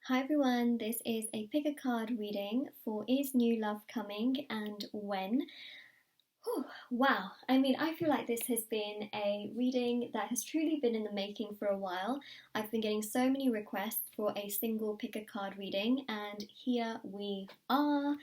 Hi everyone, this is a pick a card reading for Is New Love Coming and When? Whew, wow, I feel like this has been a reading that has truly been in the making for a while. I've been getting so many requests for a single pick a card reading, and here we are.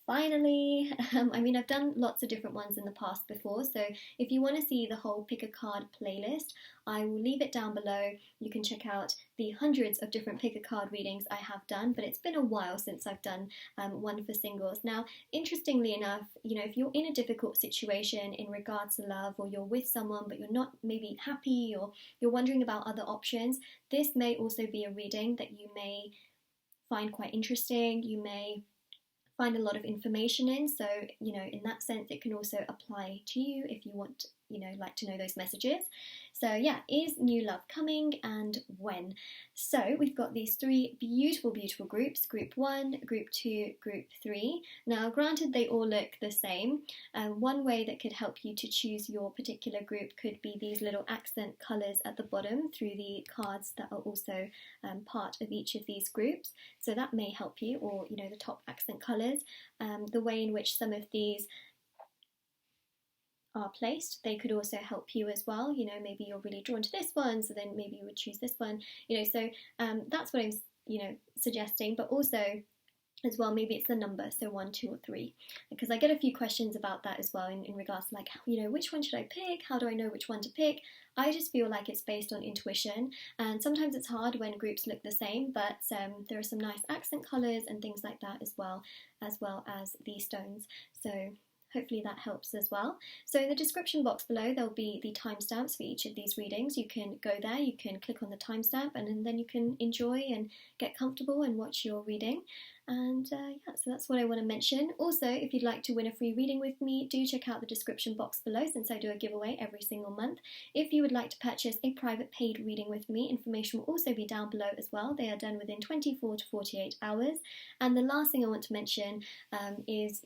Finally, I've done lots of different ones in the past before, so if you want to see the whole pick a card playlist, I will leave it down below. You can check out the hundreds of different pick a card readings I have done, but it's been a while since I've done one for singles. Now, interestingly enough, if you're in a difficult situation in regards to love, or you're with someone but you're not maybe happy, or you're wondering about other options, this may also be a reading that you may find quite interesting. You may find a lot of information in, so in that sense it can also apply to you if you want like to know those messages. So yeah, is new love coming and when? So we've got these three beautiful groups: group 1, group 2, group 3. Now granted, they all look the same. One way that could help you to choose your particular group could be these little accent colours at the bottom through the cards that are also part of each of these groups, so that may help you, or the top accent colours. The way in which some of these are placed, they could also help you as well. Maybe you're really drawn to this one, so then maybe you would choose this one. So that's what I'm suggesting. But also as well, maybe it's the number, so 1, 2, or 3, because I get a few questions about that as well in regards to like, which one should I pick? How do I know which one to pick? I just feel like it's based on intuition, and sometimes it's hard when groups look the same, but there are some nice accent colours and things like that as well as these stones. So hopefully that helps as well. So in the description box below, there'll be the timestamps for each of these readings. You can go there, you can click on the timestamp, and then you can enjoy and get comfortable and watch your reading. And yeah, so that's what I want to mention. Also, if you'd like to win a free reading with me, do check out the description box below, since I do a giveaway every single month. If you would like to purchase a private paid reading with me, information will also be down below as well. They are done within 24 to 48 hours. And the last thing I want to mention is,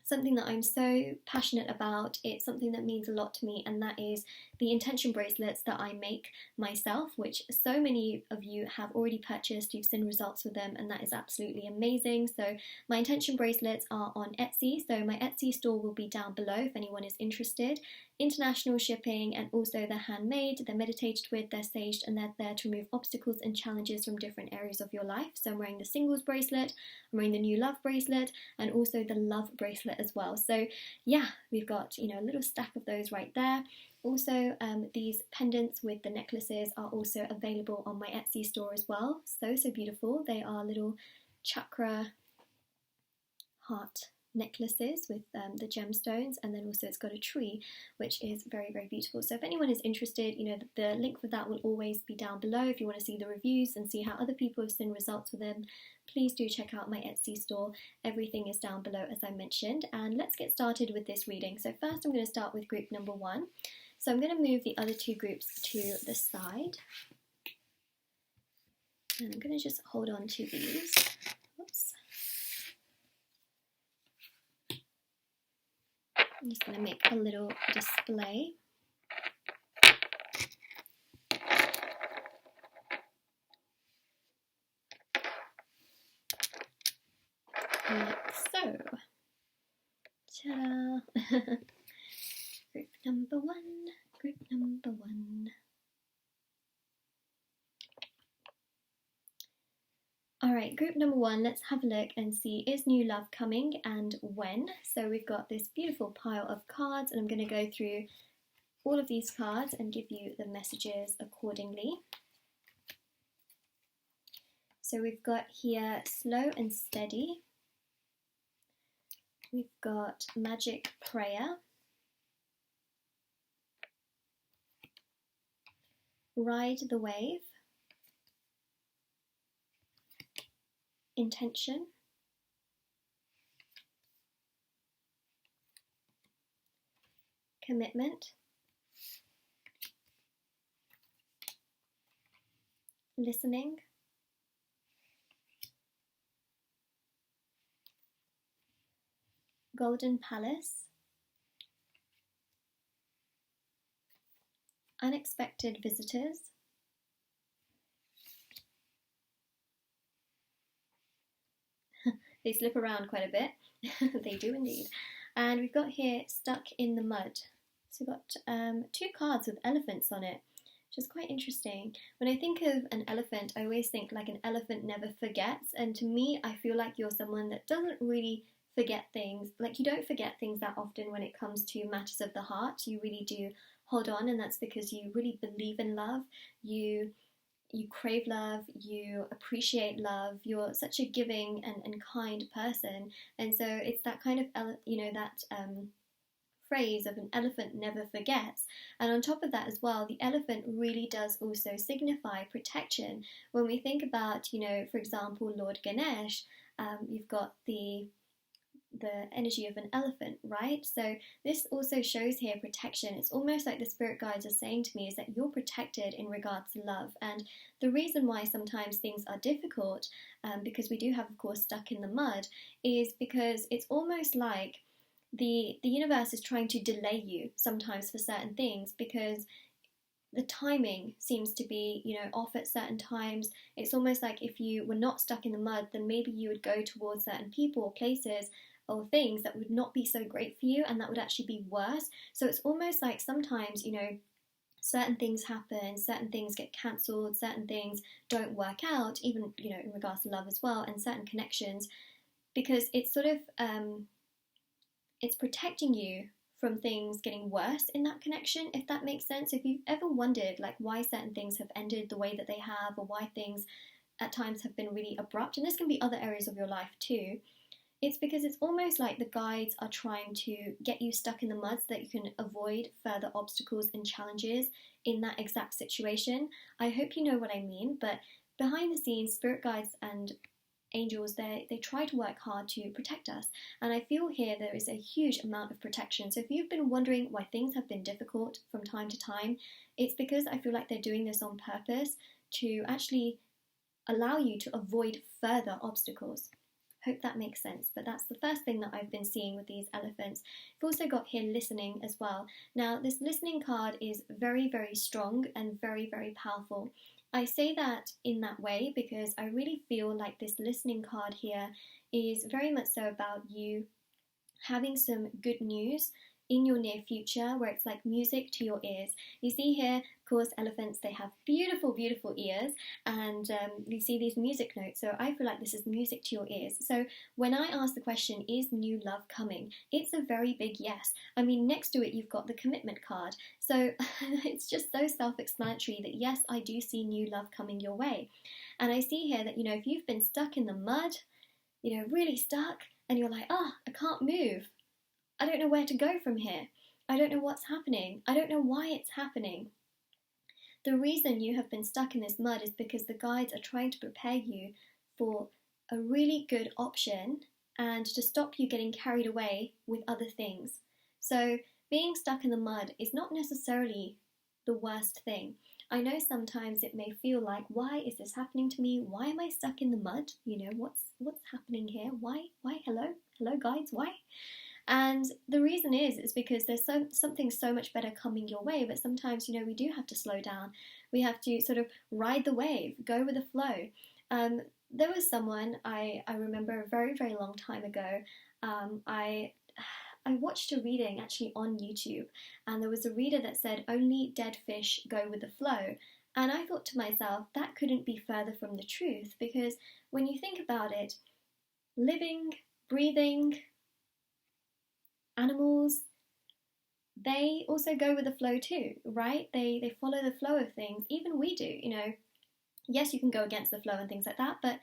something that I'm so passionate about. It's something that means a lot to me, and that is the intention bracelets that I make myself, which so many of you have already purchased. You've seen results with them, and that is absolutely amazing. So my intention bracelets are on Etsy, so my Etsy store will be down below if anyone is interested. International shipping, and also they're handmade, they're meditated with, they're saged, and they're there to remove obstacles and challenges from different areas of your life. So I'm wearing the singles bracelet, I'm wearing the new love bracelet, and also the love bracelet as well. So yeah, we've got a little stack of those right there. Also, these pendants with the necklaces are also available on my Etsy store as well. So beautiful. They are little chakra heart necklaces with the gemstones, and then also it's got a tree, which is very beautiful. So if anyone is interested, the link for that will always be down below. If you want to see the reviews and see how other people have seen results with them, please do check out my Etsy store. Everything is down below, as I mentioned. And let's get started with this reading. So first I'm going to start with group number 1. So I'm going to move the other two groups to the side, and I'm going to just hold on to these. Oops. I'm just going to make a little display. Like so. Ta-da! Group number 1, group number 1. Alright, group number 1, let's have a look and see, is new love coming and when? So we've got this beautiful pile of cards, and I'm going to go through all of these cards and give you the messages accordingly. So we've got here slow and steady. We've got magic prayer, ride the wave, intention, commitment, listening, golden palace, unexpected visitors, they slip around quite a bit. They do indeed. And we've got here stuck in the mud. So we've got 2 cards with elephants on it, which is quite interesting. When I think of an elephant, I always think like an elephant never forgets. And to me, I feel like you're someone that doesn't really forget things. Like, you don't forget things that often when it comes to matters of the heart. You really do hold on, and that's because you really believe in love. You crave love, you appreciate love, you're such a giving and kind person. And so it's that kind of, that phrase of an elephant never forgets. And on top of that as well, the elephant really does also signify protection. When we think about, for example, Lord Ganesh, you've got the energy of an elephant, right? So this also shows here protection. It's almost like the spirit guides are saying to me is that you're protected in regards to love. And the reason why sometimes things are difficult, because we do have, of course, stuck in the mud, is because it's almost like the universe is trying to delay you sometimes for certain things, because the timing seems to be, off at certain times. It's almost like if you were not stuck in the mud, then maybe you would go towards certain people or places or things that would not be so great for you, and that would actually be worse. So it's almost like sometimes, certain things happen, certain things get cancelled, certain things don't work out, even, in regards to love as well, and certain connections, because it's sort of, it's protecting you from things getting worse in that connection, if that makes sense. If you've ever wondered like why certain things have ended the way that they have, or why things at times have been really abrupt, and this can be other areas of your life too, it's because it's almost like the guides are trying to get you stuck in the mud so that you can avoid further obstacles and challenges in that exact situation. I hope you know what I mean, but behind the scenes, spirit guides and angels, they try to work hard to protect us. And I feel here there is a huge amount of protection. So if you've been wondering why things have been difficult from time to time, it's because I feel like they're doing this on purpose to actually allow you to avoid further obstacles. Hope that makes sense, but that's the first thing that I've been seeing with these elephants. We've also got here listening as well. Now, this listening card is very, very strong and very, very powerful. I say that in that way because I really feel like this listening card here is very much so about you having some good news in your near future, where it's like music to your ears. You see here, of course, elephants, they have beautiful, beautiful ears, and you see these music notes, so I feel like this is music to your ears. So when I ask the question, is new love coming? It's a very big yes. I mean, next to it, you've got the commitment card. So it's just so self-explanatory that yes, I do see new love coming your way. And I see here that, if you've been stuck in the mud, really stuck, and you're like, I can't move. I don't know where to go from here. I don't know what's happening. I don't know why it's happening. The reason you have been stuck in this mud is because the guides are trying to prepare you for a really good option and to stop you getting carried away with other things. So being stuck in the mud is not necessarily the worst thing. I know sometimes it may feel like, why is this happening to me? Why am I stuck in the mud? What's happening here? Why? Hello guides, why? And the reason is because there's something so much better coming your way, but sometimes, we do have to slow down. We have to sort of ride the wave, go with the flow. There was someone, I remember a very, very long time ago, I watched a reading actually on YouTube, and there was a reader that said, only dead fish go with the flow. And I thought to myself, that couldn't be further from the truth, because when you think about it, living, breathing, animals, they also go with the flow too, right? They follow the flow of things. Even we do, Yes, you can go against the flow and things like that, but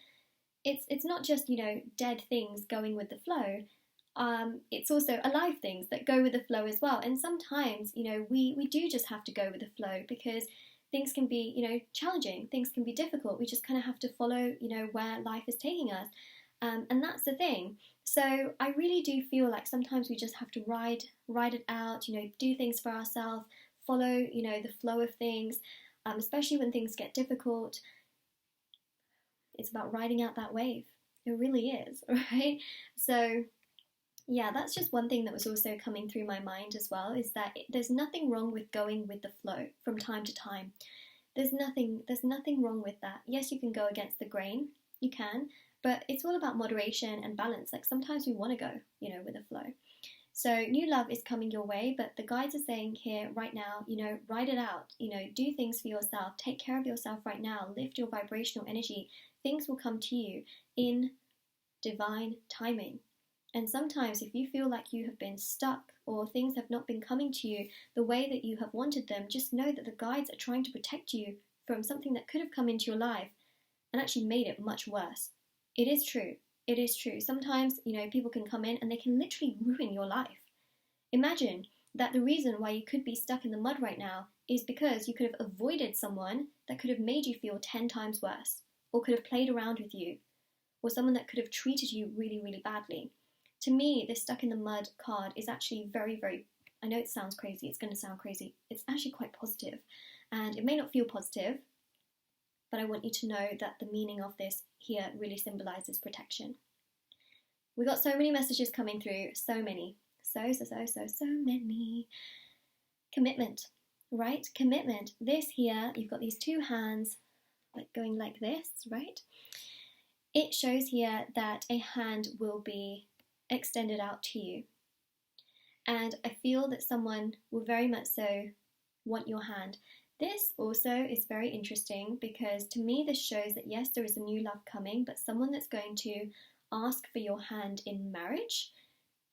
it's not just, dead things going with the flow. It's also alive things that go with the flow as well. And sometimes, we do just have to go with the flow because things can be, challenging. Things can be difficult. We just kind of have to follow, where life is taking us. And that's the thing. So I really do feel like sometimes we just have to ride it out, do things for ourselves, follow, the flow of things, especially when things get difficult. It's about riding out that wave. It really is, right? So yeah, that's just one thing that was also coming through my mind as well, is that there's nothing wrong with going with the flow from time to time. There's nothing wrong with that. Yes, you can go against the grain, you can, but it's all about moderation and balance. Like sometimes we want to go, you know, with the flow. So new love is coming your way, but the guides are saying here right now, you know, ride it out, you know, do things for yourself, take care of yourself right now, lift your vibrational energy. Things will come to you in divine timing. And sometimes if you feel like you have been stuck or things have not been coming to you the way that you have wanted them, just know that the guides are trying to protect you from something that could have come into your life and actually made it much worse. It is true. It is true. Sometimes, you know, people can come in and they can literally ruin your life. Imagine that the reason why you could be stuck in the mud right now is because you could have avoided someone that could have made you feel 10 times worse, or could have played around with you, or someone that could have treated you really, really badly. To me, this stuck in the mud card is actually very, very, I know it sounds crazy, it's going to sound crazy, it's actually quite positive. And it may not feel positive, but I want you to know that the meaning of this here really symbolizes protection. We got so many messages coming through, so many. So many. Commitment, right? Commitment. This here, you've got these two hands like going like this, right? It shows here that a hand will be extended out to you. And I feel that someone will very much so want your hand. This also is very interesting because to me this shows that yes, there is a new love coming, but someone that's going to ask for your hand in marriage,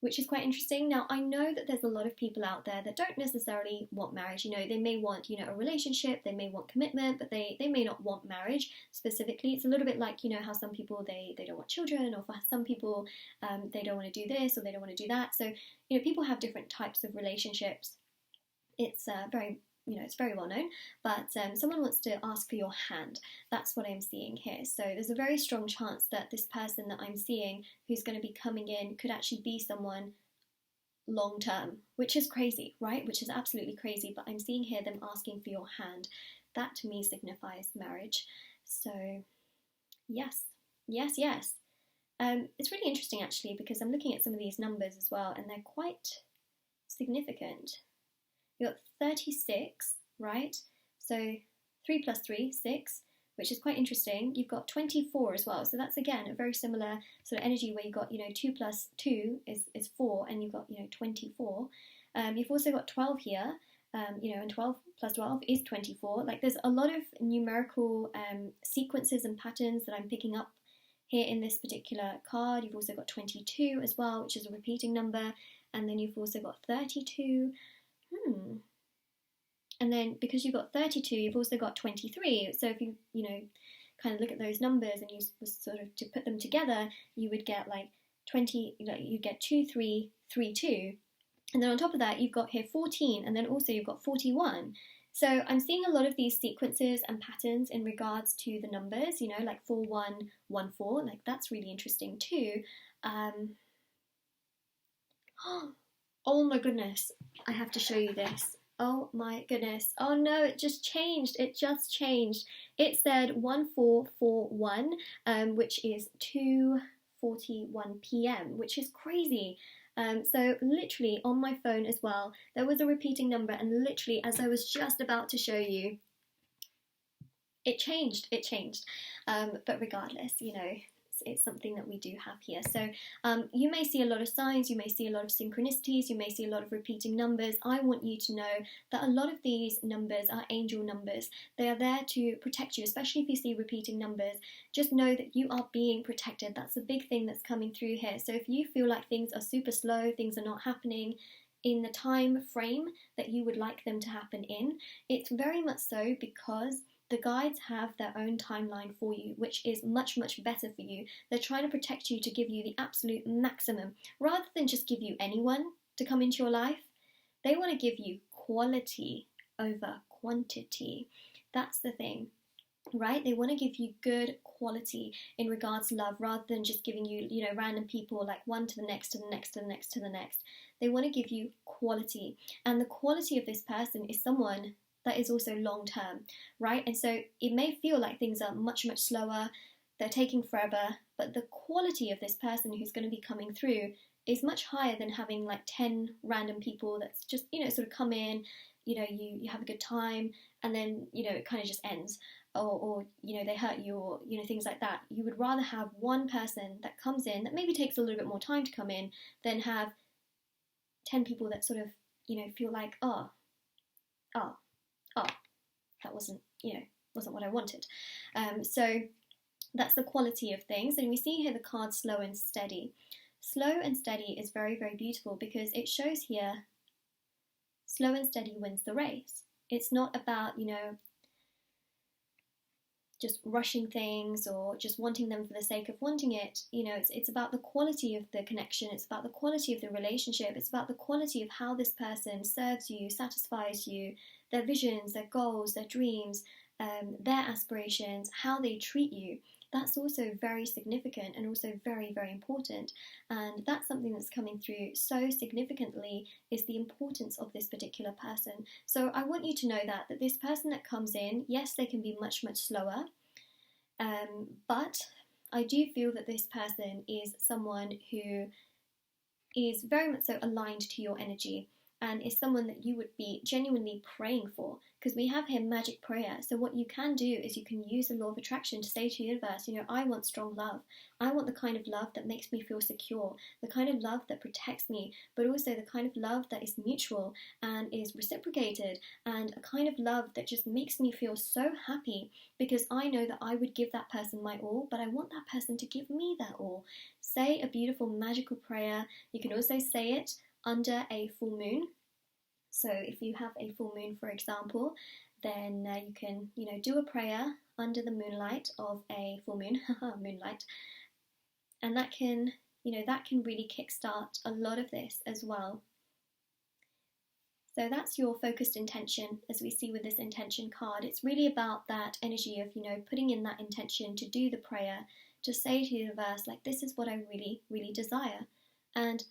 which is quite interesting. Now, I know that there's a lot of people out there that don't necessarily want marriage. You know, they may want, you know, a relationship, they may want commitment, but they may not want marriage specifically. It's a little bit like, you know, how some people, they don't want children, or for some people, they don't want to do this or they don't want to do that. So, you know, people have different types of relationships. It's very, you know, it's very well known, but someone wants to ask for your hand. That's what I'm seeing here. So there's a very strong chance that this person that I'm seeing who's going to be coming in could actually be someone long term, which is crazy, right? Which is absolutely crazy, but I'm seeing here them asking for your hand. That to me signifies marriage. So yes, yes, yes. It's really interesting actually because I'm looking at some of these numbers as well and they're quite significant. You've got 36, right? So 3 plus 3, 6, which is quite interesting. You've got 24 as well. So that's, again, a very similar sort of energy where you've got, you know, 2 plus 2 is 4, and you've got, you know, 24. You've also got 12 here, you know, and 12 plus 12 is 24. Like, there's a lot of numerical sequences and patterns that I'm picking up here in this particular card. You've also got 22 as well, which is a repeating number. And then you've also got 32. And then because you've got 32, you've also got 23. So if you know, kind of look at those numbers and you sort of to put them together, you would get like 20, you know, you get 2, 3, 3, 2. And then on top of that, you've got here 14, and then also you've got 41. So I'm seeing a lot of these sequences and patterns in regards to the numbers, you know, like 4, 1, 1, 4. Like, that's really interesting too. Oh my goodness, I have to show you this. Oh my goodness. Oh no, it just changed. It just changed. It said 1441, which is 2:41 p.m., which is crazy. So literally on my phone as well, there was a repeating number, and literally as I was just about to show you, it changed. But regardless, you know, it's something that we do have here. So you may see a lot of signs, you may see a lot of synchronicities, you may see a lot of repeating numbers. I want you to know that a lot of these numbers are angel numbers. They are there to protect you, especially if you see repeating numbers. Just know that you are being protected. That's a big thing that's coming through here. So if you feel like things are super slow, things are not happening in the time frame that you would like them to happen in, it's very much so because the guides have their own timeline for you, which is much, much better for you. They're trying to protect you to give you the absolute maximum, rather than just give you anyone to come into your life. They want to give you quality over quantity. That's the thing, right? They want to give you good quality in regards to love, rather than just giving you, you know, random people, like one to the next, to the next, to the next, to the next. They want to give you quality. And the quality of this person is someone that is also long term, right? And so it may feel like things are much, much slower, they're taking forever, but the quality of this person who's going to be coming through is much higher than having like 10 random people that's just, you know, sort of come in, you know, you have a good time, and then, you know, it kind of just ends. or you know, they hurt you, or you know, things like that. You would rather have one person that comes in that maybe takes a little bit more time to come in than have 10 people that sort of, you know, feel like, oh, that wasn't, you know, wasn't what I wanted. So that's the quality of things. And we see here the card slow and steady. Slow and steady is very, very beautiful because it shows here slow and steady wins the race. It's not about, you know, just rushing things or just wanting them for the sake of wanting it. You know, it's about the quality of the connection. It's about the quality of the relationship. It's about the quality of how this person serves you, satisfies you, their visions, their goals, their dreams, their aspirations, how they treat you. That's also very significant and also very, very important. And that's something that's coming through so significantly, is the importance of this particular person. So I want you to know that this person that comes in, yes, they can be much, much slower. But I do feel that this person is someone who is very much so aligned to your energy, and is someone that you would be genuinely praying for, because we have here magic prayer. So what you can do is you can use the law of attraction to say to the universe, you know, I want strong love. I want the kind of love that makes me feel secure, the kind of love that protects me, but also the kind of love that is mutual and is reciprocated, and a kind of love that just makes me feel so happy, because I know that I would give that person my all, but I want that person to give me their all. Say a beautiful magical prayer. You can also say it under a full moon. So if you have a full moon, for example, then you can, you know, do a prayer under the moonlight of a full moon, moonlight, and that can, you know, that can really kickstart a lot of this as well. So that's your focused intention, as we see with this intention card. It's really about that energy of, you know, putting in that intention to do the prayer, to say to the universe, like, this is what I really, really desire. And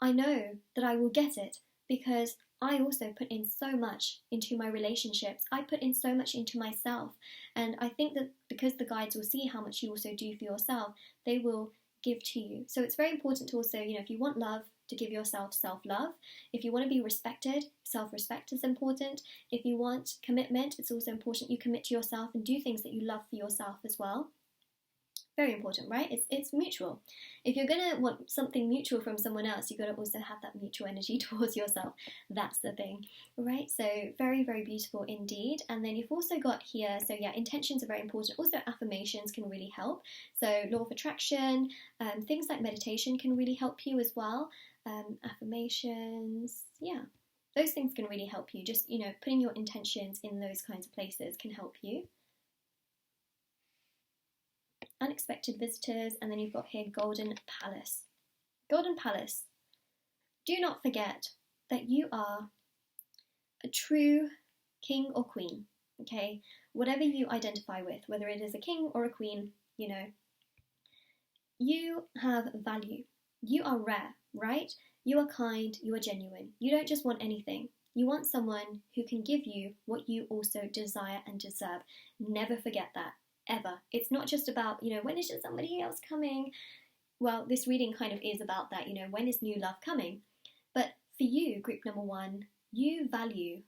I know that I will get it, because I also put in so much into my relationships. I put in so much into myself. And I think that because the guides will see how much you also do for yourself, they will give to you. So it's very important to also, you know, if you want love, to give yourself self-love. If you want to be respected, self-respect is important. If you want commitment, it's also important you commit to yourself and do things that you love for yourself as well. Very important, right? It's mutual. If you're going to want something mutual from someone else, you've got to also have that mutual energy towards yourself. That's the thing, right? So very, very beautiful indeed. And then you've also got here, so yeah, intentions are very important. Also affirmations can really help. So law of attraction, things like meditation can really help you as well. Affirmations, yeah. Those things can really help you. Just, you know, putting your intentions in those kinds of places can help you. Unexpected visitors, and then you've got here Golden Palace. Golden Palace. Do not forget that you are a true king or queen, okay? Whatever you identify with, whether it is a king or a queen, you know, you have value. You are rare, right? You are kind, you are genuine. You don't just want anything. You want someone who can give you what you also desire and deserve. Never forget that. Ever. It's not just about, you know, when is just somebody else coming? Well, this reading kind of is about that, you know, when is new love coming? But for you, group number one, you value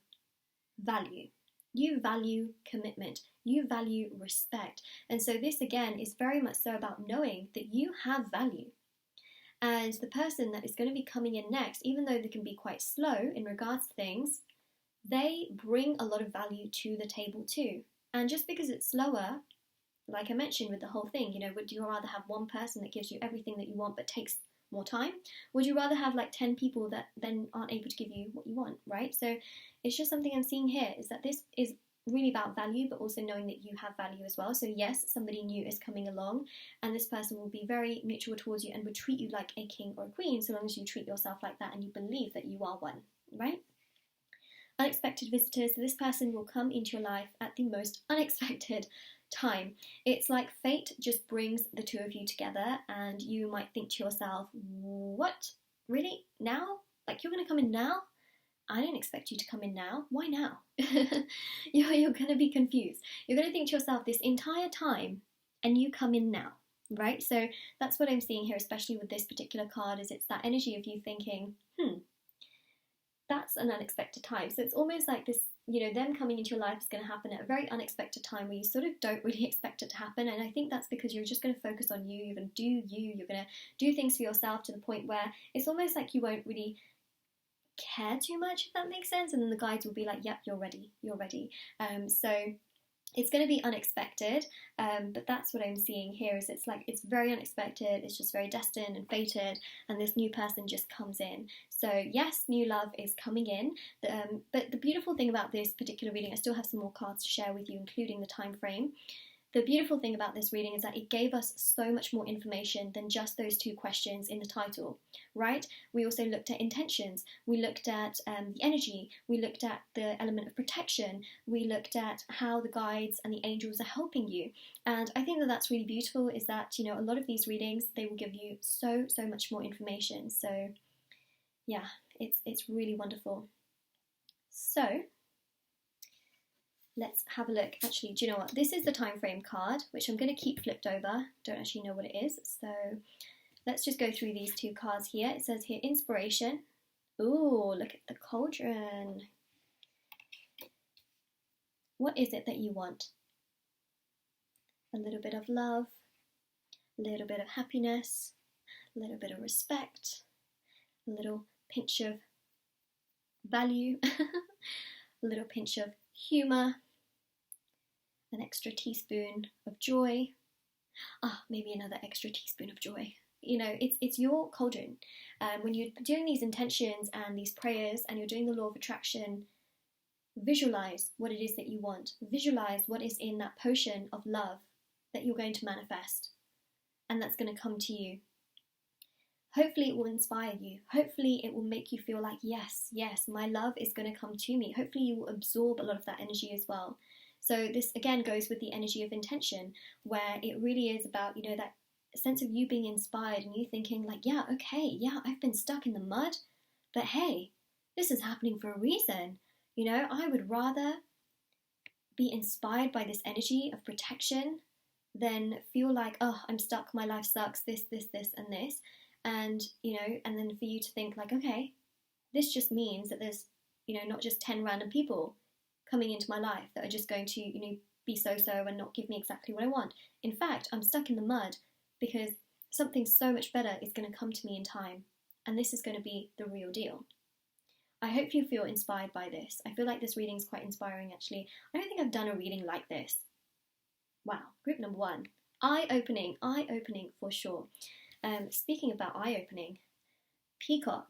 value. You value commitment. You value respect. And so this again is very much so about knowing that you have value. And the person that is going to be coming in next, even though they can be quite slow in regards to things, they bring a lot of value to the table too. And just because it's slower, like I mentioned with the whole thing, you know, would you rather have one person that gives you everything that you want but takes more time? Would you rather have like 10 people that then aren't able to give you what you want, right? So it's just something I'm seeing here, is that this is really about value, but also knowing that you have value as well. So yes, somebody new is coming along, and this person will be very mutual towards you and would treat you like a king or a queen, so long as you treat yourself like that and you believe that you are one, right? Unexpected visitors. So this person will come into your life at the most unexpected time. It's like fate just brings the two of you together, and you might think to yourself, what? Really? Now? Like, you're going to come in now? I didn't expect you to come in now. Why now? You're going to be confused. You're going to think to yourself this entire time, and you come in now, right? So that's what I'm seeing here, especially with this particular card, is it's that energy of you thinking, that's an unexpected time. So it's almost like this them coming into your life is going to happen at a very unexpected time where you sort of don't really expect it to happen. And I think that's because you're just going to focus on you. You're going to do you. You're going to do things for yourself to the point where it's almost like you won't really care too much, if that makes sense. And then the guides will be like, yep, you're ready. So it's going to be unexpected, but that's what I'm seeing here. Is it's very unexpected. It's just very destined and fated, and this new person just comes in. So yes, new love is coming in. But the beautiful thing about this particular reading, I still have some more cards to share with you, including the time frame. The beautiful thing about this reading is that it gave us so much more information than just those 2 questions in the title, right? We also looked at intentions, we looked at the energy, we looked at the element of protection, we looked at how the guides and the angels are helping you. And I think that that's really beautiful, is that, a lot of these readings, they will give you so much more information. So yeah, it's really wonderful. So let's have a look. Actually, do you know what? This is the time frame card, which I'm going to keep flipped over. Don't actually know what it is. So let's just go through these 2 cards here. It says here, inspiration. Ooh, look at the cauldron. What is it that you want? A little bit of love, a little bit of happiness, a little bit of respect, a little pinch of value, a little pinch of humour, an extra teaspoon of joy, maybe another extra teaspoon of joy. It's your cauldron. When you're doing these intentions and these prayers and you're doing the law of attraction, visualize what it is that you want. Visualize what is in that potion of love that you're going to manifest, and that's going to come to you. Hopefully it will inspire you. Hopefully it will make you feel like, yes, my love is going to come to me. Hopefully you will absorb a lot of that energy as well. So this again goes with the energy of intention, where it really is about, that sense of you being inspired and you thinking like, I've been stuck in the mud, but hey, this is happening for a reason. I would rather be inspired by this energy of protection than feel like, oh, I'm stuck, my life sucks, this, and this. And, and then for you to think like, okay, this just means that there's, not just 10 random people coming into my life that are just going to, be so-so and not give me exactly what I want. In fact, I'm stuck in the mud because something so much better is going to come to me in time. And this is going to be the real deal. I hope you feel inspired by this. I feel like this reading is quite inspiring, actually. I don't think I've done a reading like this. Wow, group number 1. Eye-opening for sure. Speaking about eye-opening, Peacock.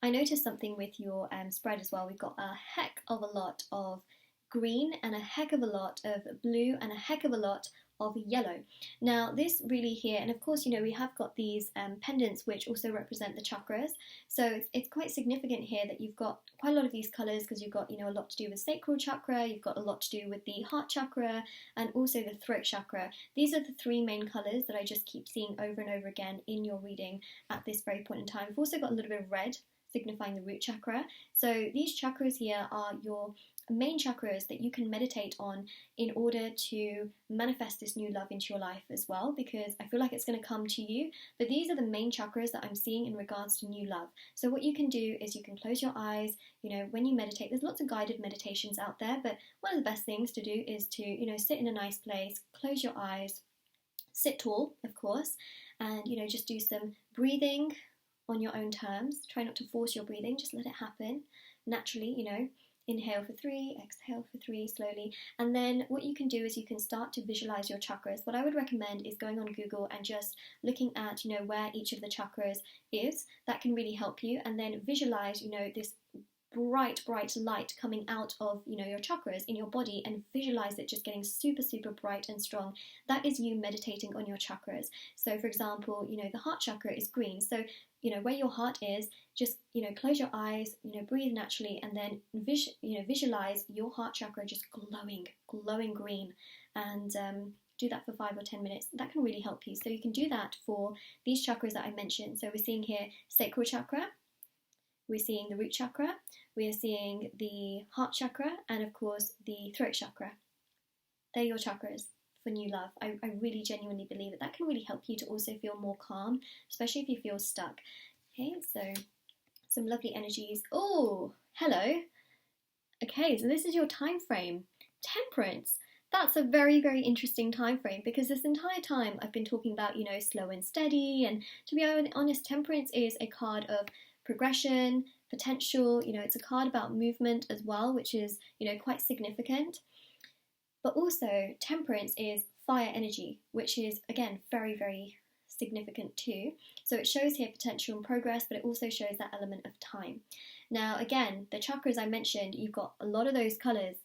I noticed something with your spread as well. We've got a heck of a lot of green and a heck of a lot of blue and a heck of a lot of yellow. Now this really here, and of course we have got these pendants which also represent the chakras, so it's quite significant here that you've got quite a lot of these colours, because you've got a lot to do with sacral chakra, you've got a lot to do with the heart chakra, and also the throat chakra. These are the 3 main colours that I just keep seeing over and over again in your reading at this very point in time. We've also got a little bit of red signifying the root chakra. So these chakras here are your main chakras that you can meditate on in order to manifest this new love into your life as well, because I feel like it's going to come to you. But these are the main chakras that I'm seeing in regards to new love. So what you can do is you can close your eyes, when you meditate. There's lots of guided meditations out there, but one of the best things to do is to, sit in a nice place, close your eyes, sit tall, of course, and, just do some breathing on your own terms. Try not to force your breathing, just let it happen naturally, Inhale for 3, exhale for 3 slowly. And then what you can do is you can start to visualize your chakras. What I would recommend is going on Google and just looking at, where each of the chakras is. That can really help you. And then visualize, this bright light coming out of, your chakras in your body, and visualize it just getting super bright and strong. That is you meditating on your chakras. So for example, the heart chakra is green. So where your heart is, just close your eyes, breathe naturally, and then visualize your heart chakra just glowing green, and do that for 5 or 10 minutes. That can really help you. So you can do that for these chakras that I mentioned. So we're seeing here sacral chakra, we're seeing the root chakra, we are seeing the heart chakra, and of course the throat chakra. They're your chakras for new love. I really genuinely believe that can really help you to also feel more calm, especially if you feel stuck. Okay, so some lovely energies. Oh, hello. Okay, so this is your time frame. Temperance. That's a very, very interesting time frame, because this entire time I've been talking about, slow and steady. And to be honest, Temperance is a card of progression, potential. It's a card about movement as well, which is, quite significant. But also, Temperance is fire energy, which is, again, very, very significant too. So it shows here potential and progress, but it also shows that element of time. Now, again, the chakras I mentioned, you've got a lot of those colours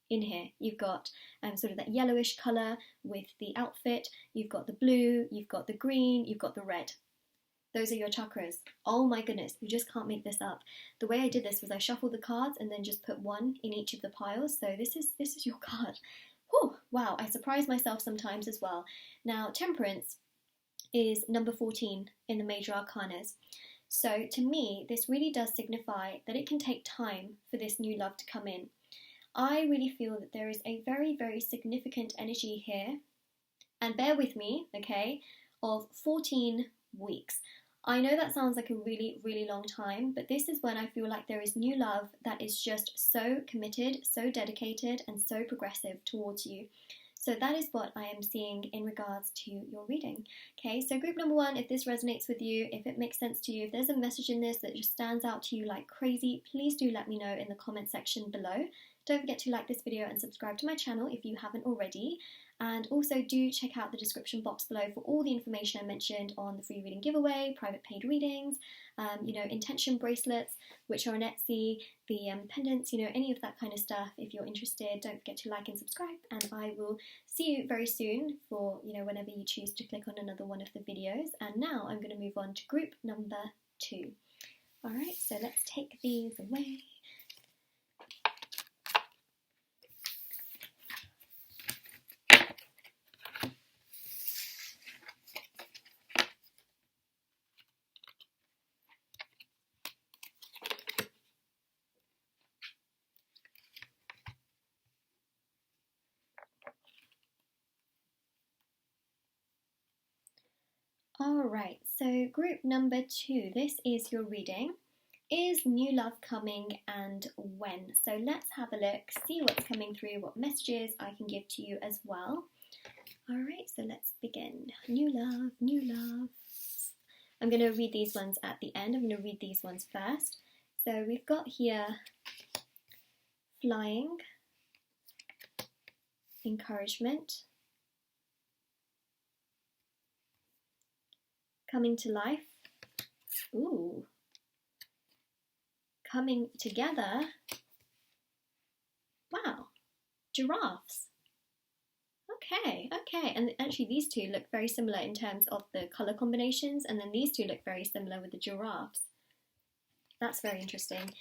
in here. You've got sort of that yellowish colour with the outfit, you've got the blue, you've got the green, you've got the red. Those are your chakras. Oh my goodness, you just can't make this up. The way I did this was I shuffled the cards and then just put one in each of the piles. So this is your card. Whew, wow, I surprise myself sometimes as well. Now, Temperance is number 14 in the major arcanas. So to me, this really does signify that it can take time for this new love to come in. I really feel that there is a very, very significant energy here, and bear with me, okay, of 14 weeks. I know that sounds like a really, really long time, but this is when I feel like there is new love that is just so committed, so dedicated, and so progressive towards you. So that is what I am seeing in regards to your reading. Okay, so group number 1, if this resonates with you, if it makes sense to you, if there's a message in this that just stands out to you like crazy, please do let me know in the comment section below. Don't forget to like this video and subscribe to my channel if you haven't already. And also do check out the description box below for all the information I mentioned on the free reading giveaway, private paid readings, intention bracelets, which are on Etsy, the pendants, any of that kind of stuff. If you're interested, don't forget to like and subscribe, and I will see you very soon for, whenever you choose to click on another one of the videos. And now I'm going to move on to group number 2. Alright, so let's take these away. Alright, so group number 2, this is your reading. Is new love coming and when? So let's have a look, see what's coming through, what messages I can give to you as well. Alright, so let's begin. New love, new love. I'm going to read these ones at the end. I'm going to read these ones first. So we've got here flying, encouragement, coming to life, ooh, coming together, wow, giraffes, okay, and actually these two look very similar in terms of the colour combinations, and then these two look very similar with the giraffes. That's very interesting.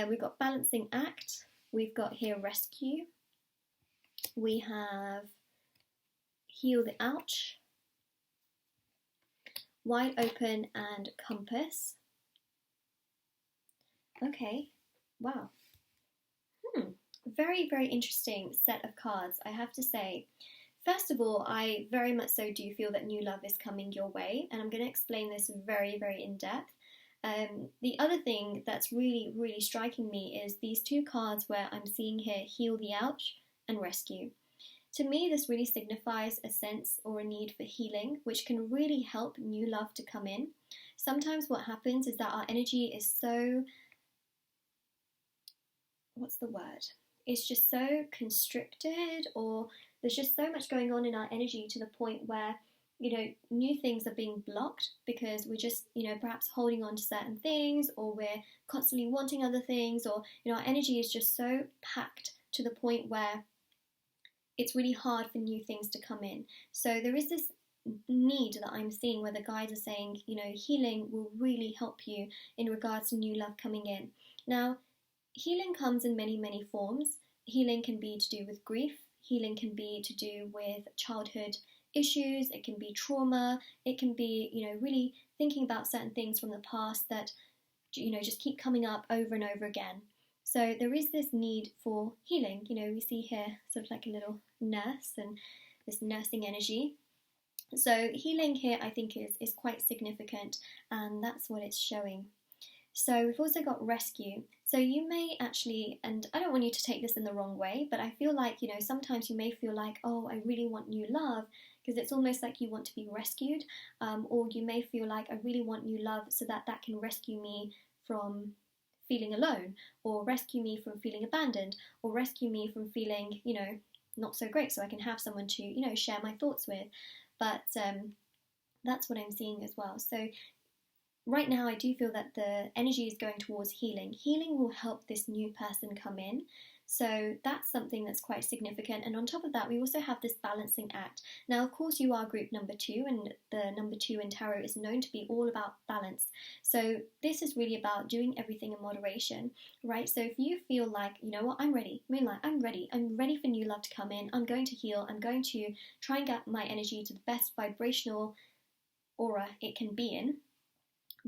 We've got balancing act, we've got here rescue, we have heal the ouch, wide open, and compass. Okay, wow. Very, very interesting set of cards, I have to say. First of all, I very much so do feel that new love is coming your way, and I'm going to explain this very, very in depth. The other thing that's really, really striking me is these two cards where I'm seeing here heal the ouch and rescue. To me, this really signifies a sense or a need for healing, which can really help new love to come in. Sometimes what happens is that our energy is so, what's the word? It's just so constricted, or there's just so much going on in our energy to the point where, new things are being blocked because we're just, perhaps holding on to certain things, or we're constantly wanting other things, or, our energy is just so packed to the point where it's really hard for new things to come in. So there is this need that I'm seeing where the guides are saying, healing will really help you in regards to new love coming in. Now, healing comes in many, many forms. Healing can be to do with grief. Healing can be to do with childhood issues. It can be trauma. It can be, really thinking about certain things from the past that, just keep coming up over and over again. So there is this need for healing. We see here sort of like a little nurse and this nursing energy. So healing here, I think, is quite significant, and that's what it's showing. So we've also got rescue. So you may actually, and I don't want you to take this in the wrong way, but I feel like, sometimes you may feel like, oh, I really want new love, because it's almost like you want to be rescued, or you may feel like I really want new love so that that can rescue me from feeling alone, or rescue me from feeling abandoned, or rescue me from feeling, not so great, so I can have someone to, share my thoughts with. But that's what I'm seeing as well. So right now I do feel that the energy is going towards healing. Healing will help this new person come in. So that's something that's quite significant. And on top of that, we also have this balancing act. Now, of course, you are group number 2, and the number 2 in tarot is known to be all about balance. So this is really about doing everything in moderation, right? So if you feel like, you know what, I'm ready, Moonlight, I'm ready for new love to come in. I'm going to heal. I'm going to try and get my energy to the best vibrational aura it can be in.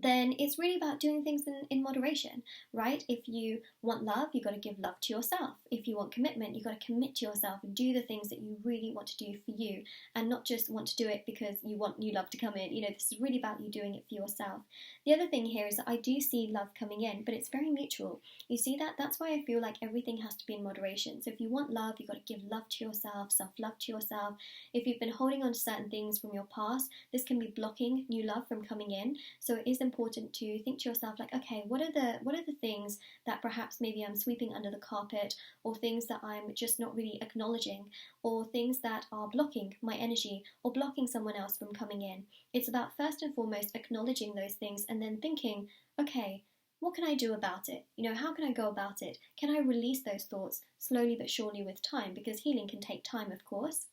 Then it's really about doing things in moderation, right? If you want love, you've got to give love to yourself. If you want commitment, you've got to commit to yourself and do the things that you really want to do for you, and not just want to do it because you want new love to come in. This is really about you doing it for yourself. The other thing here is that I do see love coming in, but it's very mutual. You see that? That's why I feel like everything has to be in moderation. So if you want love, you've got to give love to yourself, self-love to yourself. If you've been holding on to certain things from your past, this can be blocking new love from coming in. So it is important to think to yourself, like, okay, what are the things that perhaps maybe I'm sweeping under the carpet, or things that I'm just not really acknowledging, or things that are blocking my energy or blocking someone else from coming in. It's about first and foremost acknowledging those things and then thinking, okay, what can I do about it? How can I go about it? Can I release those thoughts slowly but surely with time? Because healing can take time, of course,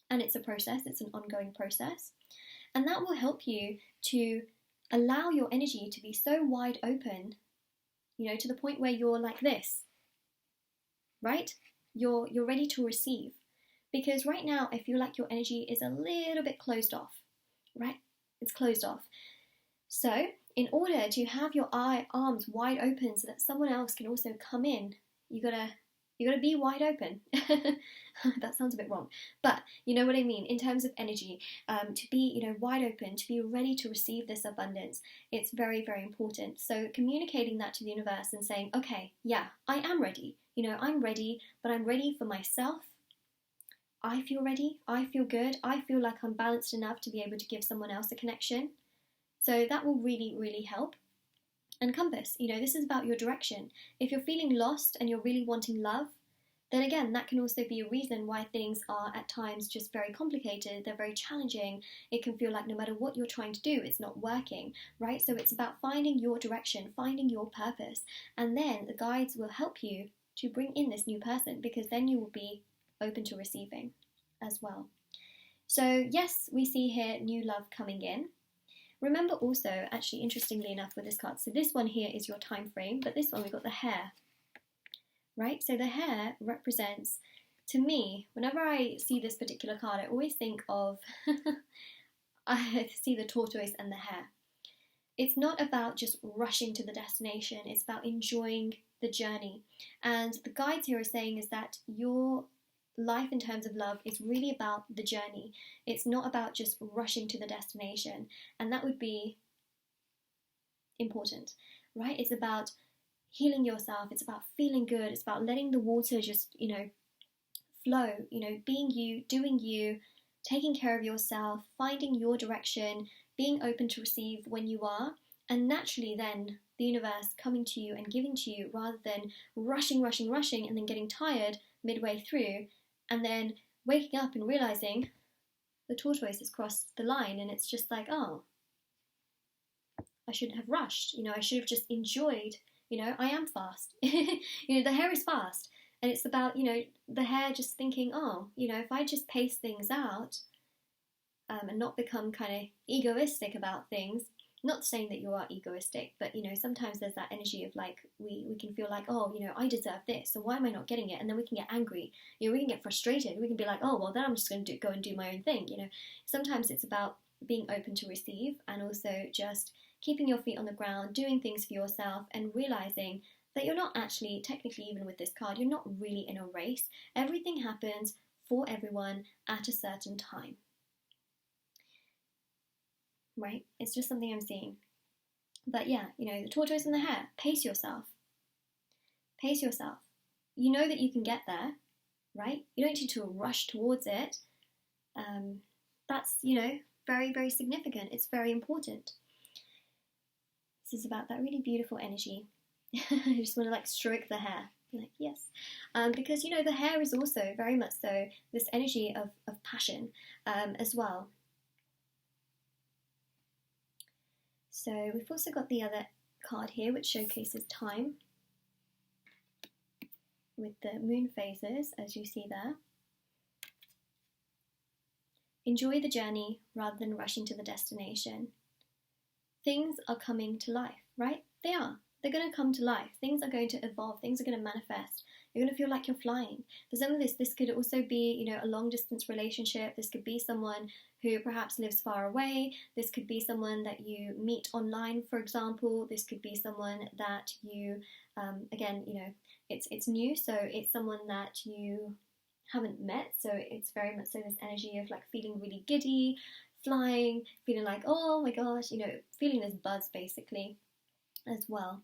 and it's a process, it's an ongoing process. And that will help you to allow your energy to be so wide open, to the point where you're like this, right? You're ready to receive. Because right now I feel like your energy is a little bit closed off, right? It's closed off. So in order to have your arms wide open so that someone else can also come in, you gotta be wide open. That sounds a bit wrong, but you know what I mean in terms of energy. To be, wide open, to be ready to receive this abundance, it's very, very important. So communicating that to the universe and saying, okay, yeah, I am ready. I'm ready, but I'm ready for myself. I feel ready. I feel good. I feel like I'm balanced enough to be able to give someone else a connection. So that will really, really help. And compass, this is about your direction. If you're feeling lost and you're really wanting love, then again, that can also be a reason why things are at times just very complicated. They're very challenging. It can feel like no matter what you're trying to do, it's not working, right? So it's about finding your direction, finding your purpose, and then the guides will help you to bring in this new person, because then you will be open to receiving as well. So yes, we see here new love coming in. Remember also, actually, interestingly enough with this card, so this one here is your time frame, but this one we've got the hare, right? So the hare represents, to me, whenever I see this particular card, I always think of, I see the tortoise and the hare. It's not about just rushing to the destination, it's about enjoying the journey. And the guides here are saying is that your life in terms of love is really about the journey. It's not about just rushing to the destination, and that would be important, right? It's about healing yourself, it's about feeling good, it's about letting the water just, flow, being you, doing you, taking care of yourself, finding your direction, being open to receive when you are, and naturally then the universe coming to you and giving to you, rather than rushing and then getting tired midway through, and then waking up and realizing the tortoise has crossed the line, and it's just like, oh, I shouldn't have rushed, I should have just enjoyed, I am fast. The hare is fast, and it's about, the hare just thinking, oh, if I just pace things out, and not become kind of egoistic about things. Not saying that you are egoistic, but sometimes there's that energy of like we can feel like, oh, I deserve this, so why am I not getting it? And then we can get angry, we can get frustrated, we can be like, oh, well, then I'm just going to go and do my own thing. Sometimes it's about being open to receive, and also just keeping your feet on the ground, doing things for yourself, and realizing that you're not actually, technically, even with this card, you're not really in a race. Everything happens for everyone at a certain time. Right? It's just something I'm seeing. But yeah, you know, the tortoise and the hare, pace yourself. Pace yourself. You know that you can get there, right? You don't need to rush towards it. That's, you know, very, very significant. It's very important. This is about that really beautiful energy. I just want to like stroke the hair. Like, yes. Because, you know, the hair is also very much so this energy of passion as well. So we've also got the other card here, which showcases time with the moon phases, as you see there. Enjoy the journey rather than rushing to the destination. Things are coming to life, right? They are. They're going to come to life. Things are going to evolve. Things are going to manifest. You're going to feel like you're flying. For some of this could also be, you know, a long distance relationship. This could be someone who perhaps lives far away. This could be someone that you meet online, for example. This could be someone that you, again, you know, it's new, so it's someone that you haven't met. So it's very much so this energy of like feeling really giddy, flying, feeling like, oh my gosh, you know, feeling this buzz basically as well.